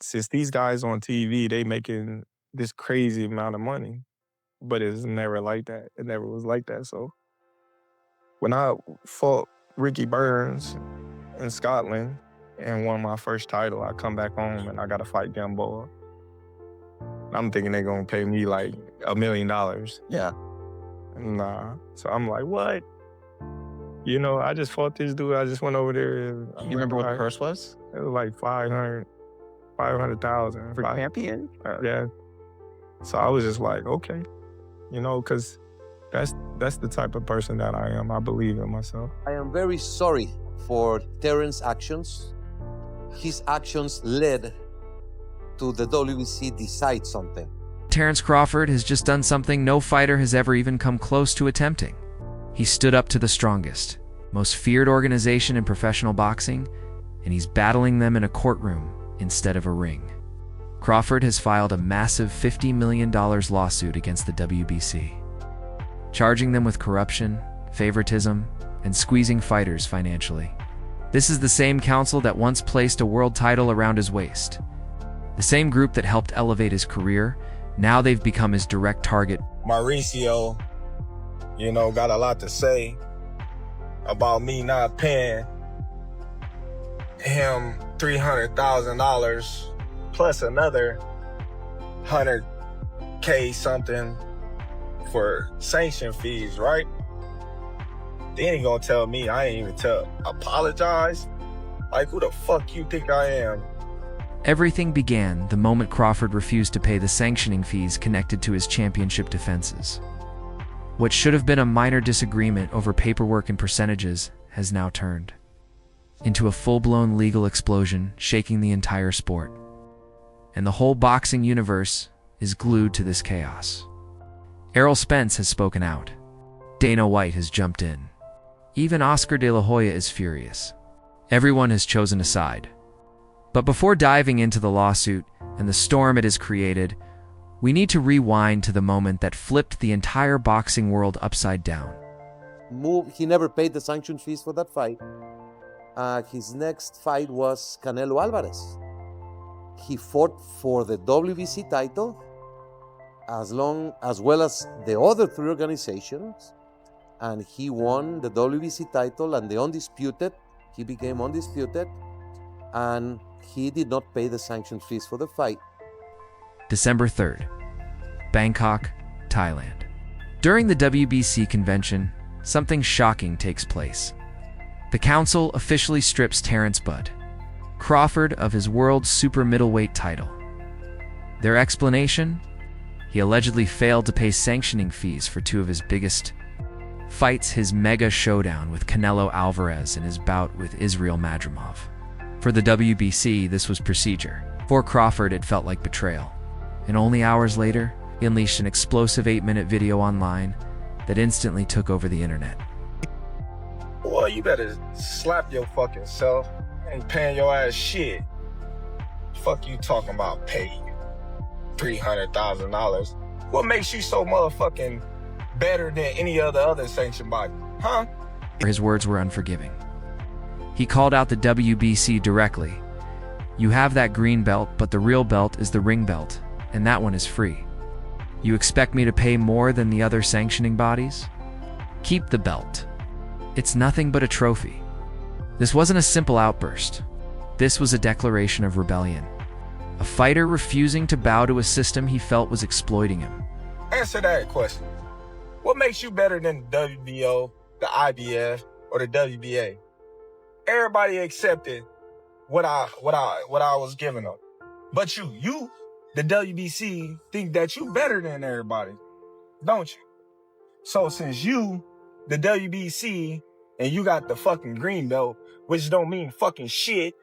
since these guys on TV, they making this crazy amount of money, but it's never like that. It never was like that. So when I fought Ricky Burns in Scotland and won my first title, I come back home and I got to fight Gamboa. I'm thinking they're going to pay me like $1 million. Yeah. Nah. So I'm like, what? You know, I just fought this dude. I just went over there. And You remember what the purse was? It was like 500,000. For champion? Yeah. So I was just like, okay. You know, because that's the type of person that I am. I believe in myself. I am very sorry for Terence's actions. His actions led to the WBC decide something. Terence Crawford has just done something no fighter has ever even come close to attempting. He stood up to the strongest, most feared organization in professional boxing, and he's battling them in a courtroom instead of a ring. Crawford has filed a massive $50 million lawsuit against the WBC, charging them with corruption, favoritism, and squeezing fighters financially. This is the same council that once placed a world title around his waist. The same group that helped elevate his career. Now they've become his direct target. Mauricio, you know, got a lot to say about me not paying him $300,000 plus another $100K something for sanction fees, right? Then he gonna tell me I ain't even apologize? Like, who the fuck you think I am? Everything began the moment Crawford refused to pay the sanctioning fees connected to his championship defenses. What should have been a minor disagreement over paperwork and percentages has now turned into a full-blown legal explosion, shaking the entire sport. And the whole boxing universe is glued to this chaos. Errol Spence has spoken out. Dana White has jumped in. Even Oscar de la Hoya is furious. Everyone has chosen a side. But before diving into the lawsuit and the storm it has created, we need to rewind to the moment that flipped the entire boxing world upside down. He never paid the sanction fees for that fight. His next fight was Canelo Alvarez. He fought for the WBC title as well as the other three organizations, and he won the WBC title and the undisputed. He became undisputed, and he did not pay the sanction fees for the fight. December 3rd, Bangkok, Thailand. During the WBC convention, something shocking takes place. The council officially strips Terence Bud Crawford of his world super middleweight title. Their explanation? He allegedly failed to pay sanctioning fees for two of his biggest fights, his mega showdown with Canelo Alvarez and his bout with Israel Madrimov. For the WBC, this was procedure. For Crawford, it felt like betrayal. And only hours later, he unleashed an explosive 8-minute video online that instantly took over the internet. Boy, you better slap your fucking self. Ain't paying your ass shit. Fuck you talking about pay $300,000. What makes you so motherfucking better than any other sanctioned body, huh? His words were unforgiving. He called out the WBC directly. You have that green belt, but the real belt is the ring belt, and that one is free. You expect me to pay more than the other sanctioning bodies? Keep the belt. It's nothing but a trophy. This wasn't a simple outburst. This was a declaration of rebellion. A fighter refusing to bow to a system he felt was exploiting him. Answer that question. What makes you better than the WBO, the IBF, or the WBA? Everybody accepted what I was giving them. But you, the WBC, think that you better than everybody, don't you? So since you, the WBC, and you got the fucking green belt, which don't mean fucking shit,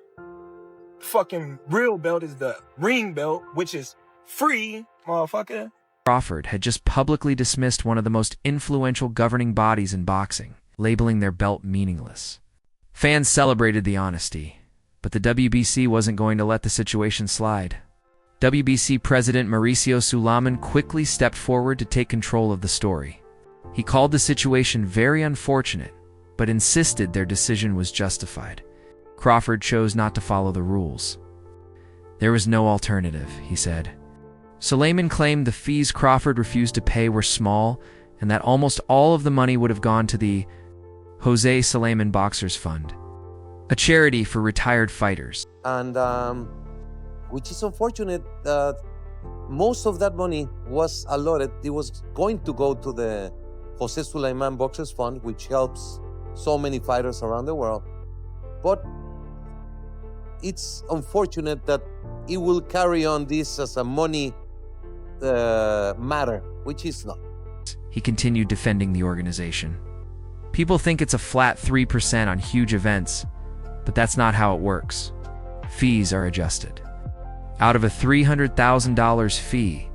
fucking real belt is the ring belt, which is free, motherfucker. Crawford had just publicly dismissed one of the most influential governing bodies in boxing, labeling their belt meaningless. Fans celebrated the honesty, but the WBC wasn't going to let the situation slide. WBC President Mauricio Sulaiman quickly stepped forward to take control of the story. He called the situation very unfortunate, but insisted their decision was justified. Crawford chose not to follow the rules. There was no alternative, he said. Sulaiman claimed the fees Crawford refused to pay were small and that almost all of the money would have gone to the Jose Sulaiman Boxers Fund, a charity for retired fighters. And which is unfortunate. Most of that money was allotted. It was going to go to the Jose Sulaiman Boxers Fund, which helps so many fighters around the world. But it's unfortunate that it will carry on this as a money matter, which is not. He continued defending the organization. People think it's a flat 3% on huge events, but that's not how it works. Fees are adjusted. Out of a $300,000 fee,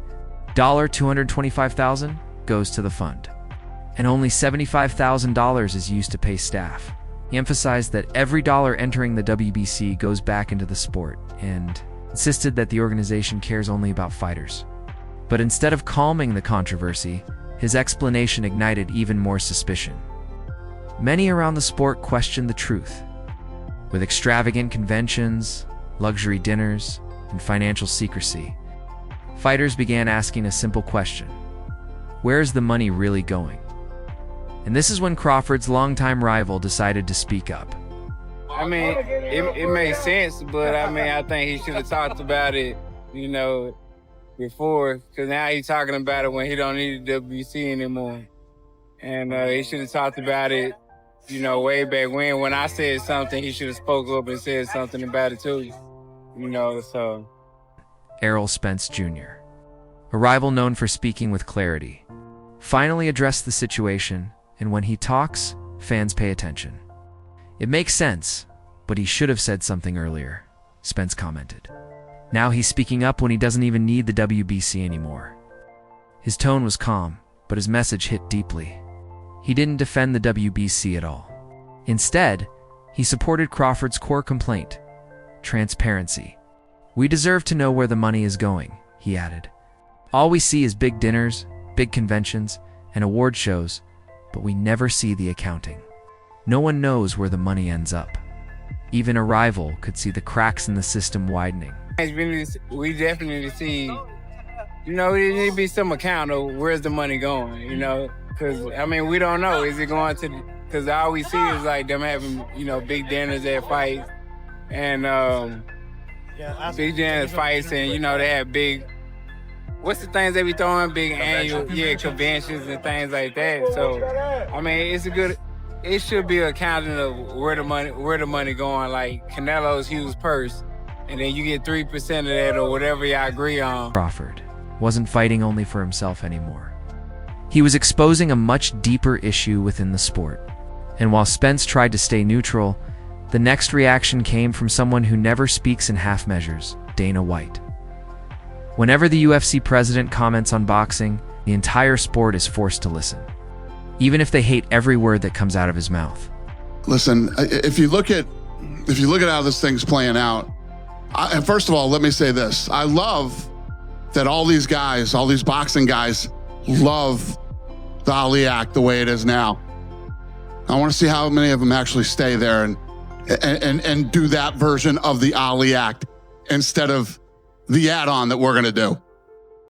$225,000 goes to the fund, and only $75,000 is used to pay staff. He emphasized that every dollar entering the WBC goes back into the sport and insisted that the organization cares only about fighters. But instead of calming the controversy, his explanation ignited even more suspicion. Many around the sport questioned the truth. With extravagant conventions, luxury dinners, and financial secrecy, fighters began asking a simple question: where's the money really going? And this is when Crawford's longtime rival decided to speak up. I mean, it makes sense, but I mean, I think he should have talked about it, before, because now he's talking about it when he don't need the WBC anymore. And he should have talked about it, way back when I said something, he should have spoke up and said something about it too, so. Errol Spence Jr., a rival known for speaking with clarity, finally addressed the situation, and when he talks, fans pay attention. It makes sense, but he should have said something earlier, Spence commented. Now he's speaking up when he doesn't even need the WBC anymore. His tone was calm, but his message hit deeply. He didn't defend the WBC at all. Instead, he supported Crawford's core complaint: transparency. We deserve to know where the money is going, he added. All we see is big dinners, big conventions, and award shows, but we never see the accounting. No one knows where the money ends up. Even a rival could see the cracks in the system widening. We definitely see, there need to be some account of where's the money going, because, we don't know. Is it going to, because all we see is like them having, big dinners at fights and big dinners fights and, they have big, what's the things they be throwing? Big annual, conventions and things like that. So, it should be accounting of where the money going, like Canelo's huge purse, and then you get 3% of that or whatever y'all agree on. Crawford wasn't fighting only for himself anymore. He was exposing a much deeper issue within the sport. And while Spence tried to stay neutral, the next reaction came from someone who never speaks in half measures, Dana White. Whenever the UFC president comments on boxing, the entire sport is forced to listen, even if they hate every word that comes out of his mouth. Listen, if you look at how this thing's playing out, and first of all, let me say this. I love that all these guys, all these boxing guys, love the Ali Act the way it is now. I want to see how many of them actually stay there and do that version of the Ali Act instead of the add-on that we're going to do.